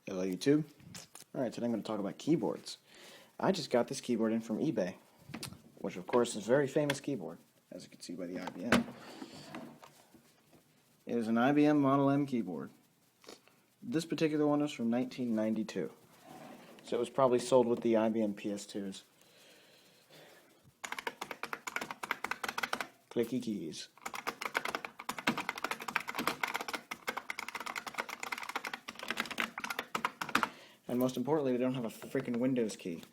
Hello YouTube. Alright, today I'm going to talk about keyboards. I just got this keyboard in from eBay, which of course is a very famous keyboard, as you can see by the IBM. It is an IBM Model M keyboard. This particular one is from 1992, so it was probably sold with the IBM PS2s. Clicky keys. And most importantly, they don't have a freaking Windows key.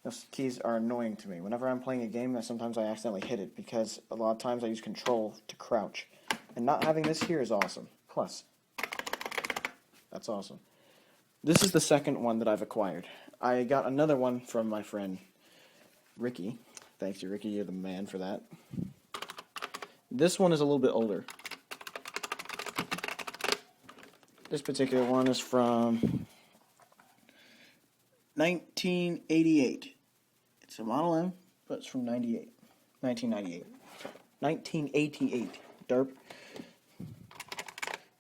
Those keys are annoying to me. Whenever I'm playing a game, sometimes I accidentally hit it because a lot of times I use Control to crouch. And not having this here is awesome. Plus, that's awesome. This is the second one that I've acquired. I got another one from my friend Ricky. Thanks to Ricky, you're the man for that. This one is a little bit older. This particular one is from 1988. It's a Model M, but it's from 1998. 1988. Derp.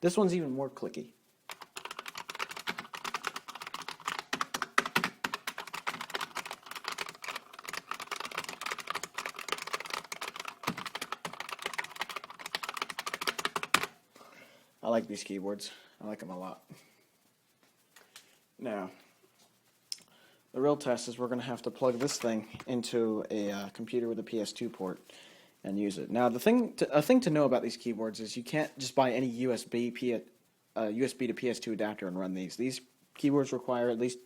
This one's even more clicky. I like these keyboards. I like them a lot. Now, the real test is we're going to have to plug this thing into a computer with a PS2 port and use it. Now, a thing to know about these keyboards is you can't just buy any USB to PS2 adapter and run these. These keyboards require at least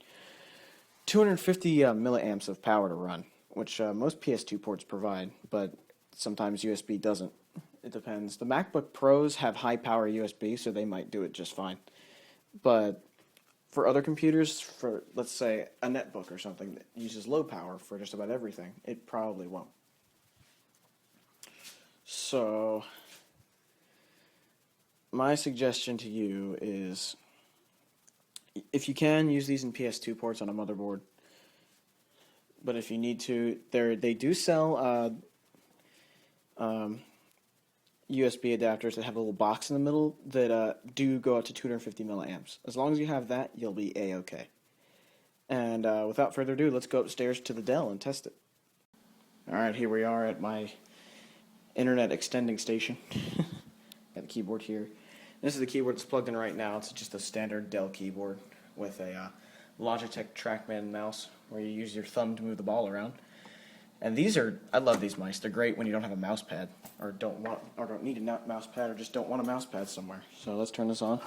250 milliamps of power to run, which most PS2 ports provide, but sometimes USB doesn't. It depends. The MacBook Pros have high power USB, so they might do it just fine. But for other computers, for let's say a netbook or something that uses low power for just about everything, it probably won't. So my suggestion to you is, if you can, use these in PS2 ports on a motherboard. But if you need to, they do sell USB adapters that have a little box in the middle that do go up to 250 milliamps. As long as you have that, you'll be A-okay. And without further ado, let's go upstairs to the Dell and test it. Alright, here we are at my internet extending station. Got the keyboard here. This is the keyboard that's plugged in right now. It's just a standard Dell keyboard with a Logitech TrackMan mouse where you use your thumb to move the ball around. And I love these mice. They're great when you don't have a mouse pad, or don't need a mouse pad, or just don't want a mouse pad somewhere. So let's turn this on.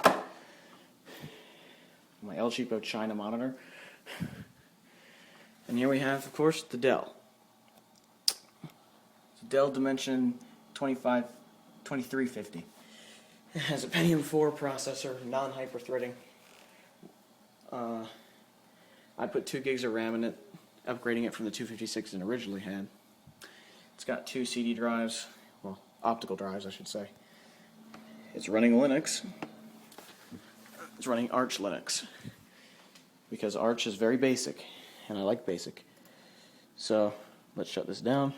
My El Cheapo China monitor. And here we have, of course, the Dell. It's a Dell Dimension 2350. It has a Pentium 4 processor, non-hyper-threading. I put 2 gigs of RAM in it, upgrading it from the 256 it originally had. It's got 2 CD drives, well, optical drives I should say. It's running Linux. It's running Arch Linux, because Arch is very basic, and I like basic. So, let's shut this down.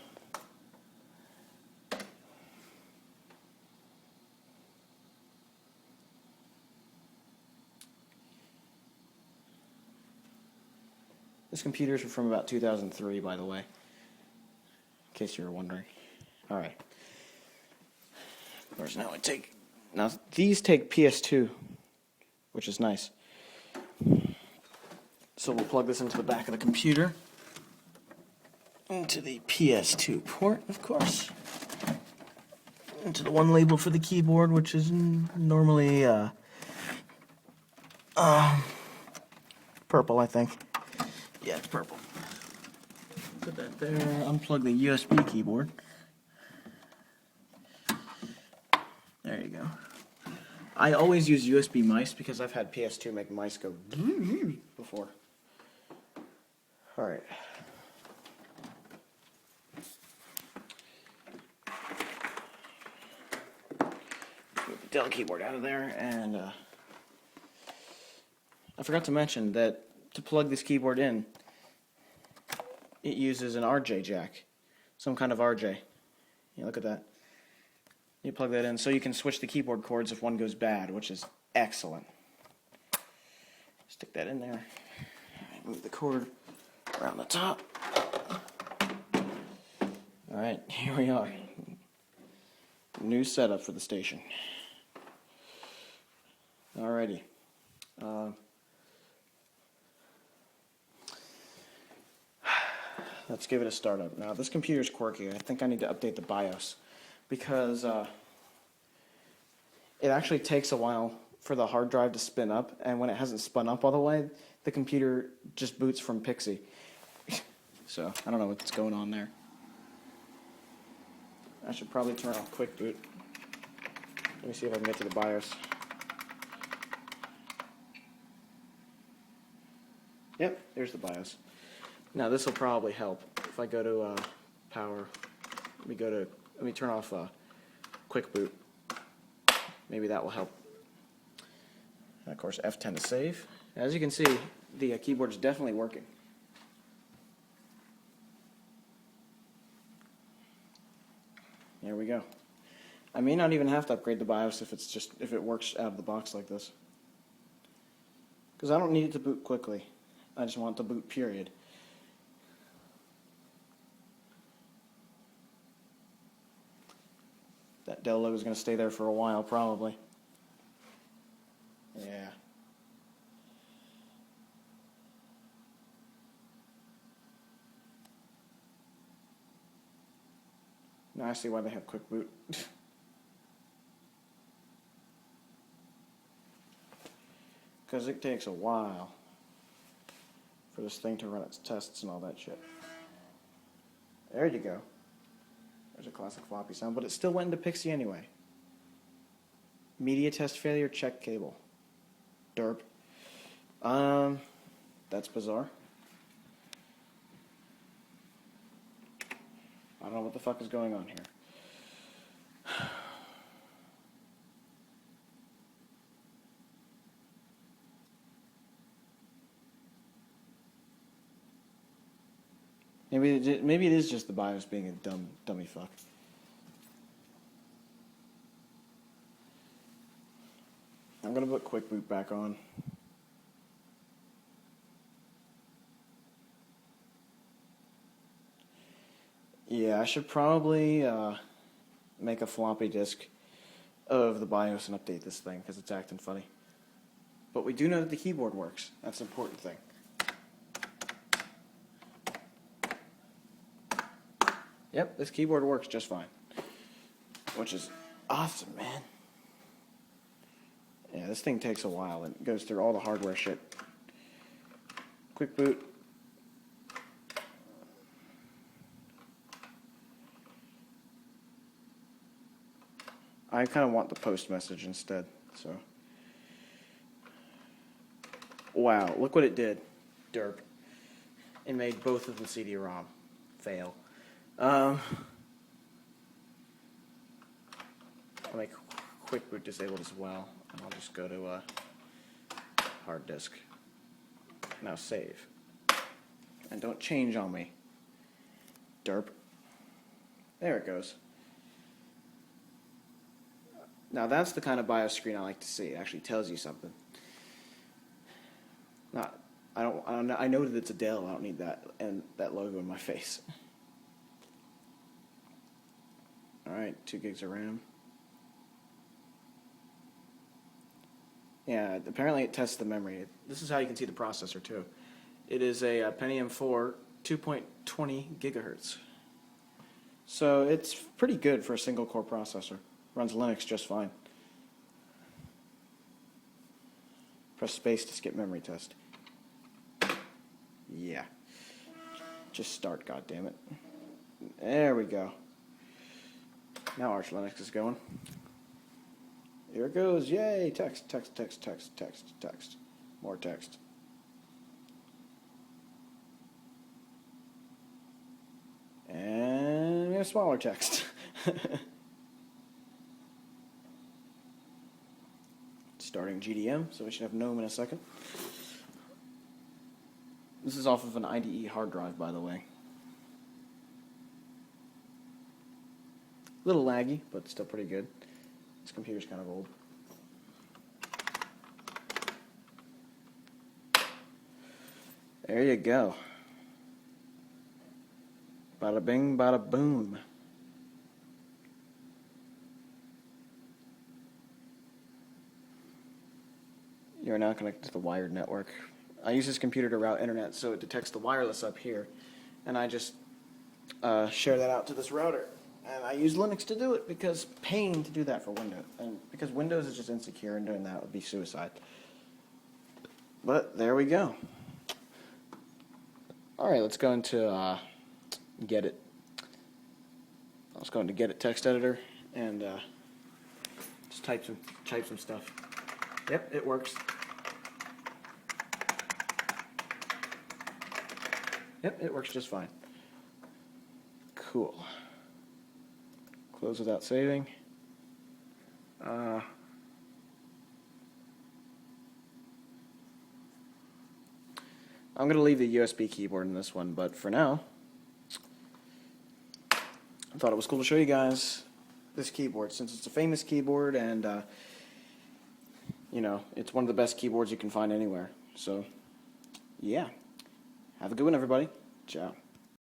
This computer is from about 2003, by the way, in case you were wondering. Alright. Of course, now these take PS2, which is nice. So we'll plug this into the back of the computer, into the PS2 port, of course, into the one label for the keyboard, which is normally purple, I think. Yeah, it's purple. Put that there. Unplug the USB keyboard. There you go. I always use USB mice because I've had PS2 make mice go before. Alright. Move the Dell keyboard out of there, and I forgot to mention that to plug this keyboard in, it uses an RJ jack, some kind of RJ. Yeah, look at that. You plug that in so you can switch the keyboard cords if one goes bad, which is excellent. Just Stick that in there. Move the cord around the top. Alright, here we are. New setup for the station. Alrighty. Let's give it a startup. Now, this computer's quirky. I think I need to update the BIOS because it actually takes a while for the hard drive to spin up, and when it hasn't spun up all the way, the computer just boots from Pixie. So, I don't know what's going on there. I should probably turn off Quick Boot. Let me see if I can get to the BIOS. Yep, there's the BIOS. Now this will probably help. If I go to power, let me turn off Quick Boot. Maybe that will help. And of course, F10 to save. As you can see, the keyboard is definitely working. There we go. I may not even have to upgrade the BIOS if it works out of the box like this. Because I don't need it to boot quickly. I just want it to boot, period. That Dell logo is going to stay there for a while, probably. Yeah. Now I see why they have Quick Boot. Because it takes a while for this thing to run its tests and all that shit. There you go. There's a classic floppy sound, but it still went into Pixie anyway. Media test failure, check cable. Derp. That's bizarre. I don't know what the fuck is going on here. Maybe it is just the BIOS being a dummy fuck. I'm gonna put Quick Boot back on. Yeah, I should probably make a floppy disk of the BIOS and update this thing because it's acting funny. But we do know that the keyboard works. That's an important thing. Yep, this keyboard works just fine. Which is awesome, man. Yeah, this thing takes a while and goes through all the hardware shit. Quick Boot. I kind of want the post message instead, so. Wow, look what it did. Derp. It made both of the CD-ROM fail. I'll make Quick Boot disabled as well, and I'll just go to hard disk. Now save. And don't change on me. Derp. There it goes. Now that's the kind of BIOS screen I like to see. It actually tells you something. I know that it's a Dell. I don't need that and that logo in my face. Alright, 2 gigs of RAM. Yeah, apparently it tests the memory. This is how you can see the processor too. It is a Pentium 4 2.20 gigahertz. So it's pretty good for a single core processor. Runs Linux just fine. Press space to skip memory test. Yeah. Just start, goddammit. There we go. Now Arch Linux is going. Here it goes. Yay! Text, text, text, text, text, text. More text. And a smaller text. Starting GDM, so we should have GNOME in a second. This is off of an IDE hard drive, by the way. A little laggy, but still pretty good. This computer's kind of old. There you go. Bada bing, bada boom. You're now connected to the wired network. I use this computer to route internet, so it detects the wireless up here, and I just share that out to this router. And I use Linux to do it because paying to do that for Windows, and because Windows is just insecure, and doing that would be suicide. But there we go. All right, let's go into Get It. Let's go into Get It text editor and just type some stuff. Yep, it works. Yep, it works just fine. Cool. Close without saving. I'm going to leave the USB keyboard in this one, but for now, I thought it was cool to show you guys this keyboard, since it's a famous keyboard, and you know, it's one of the best keyboards you can find anywhere. So, yeah. Have a good one, everybody. Ciao.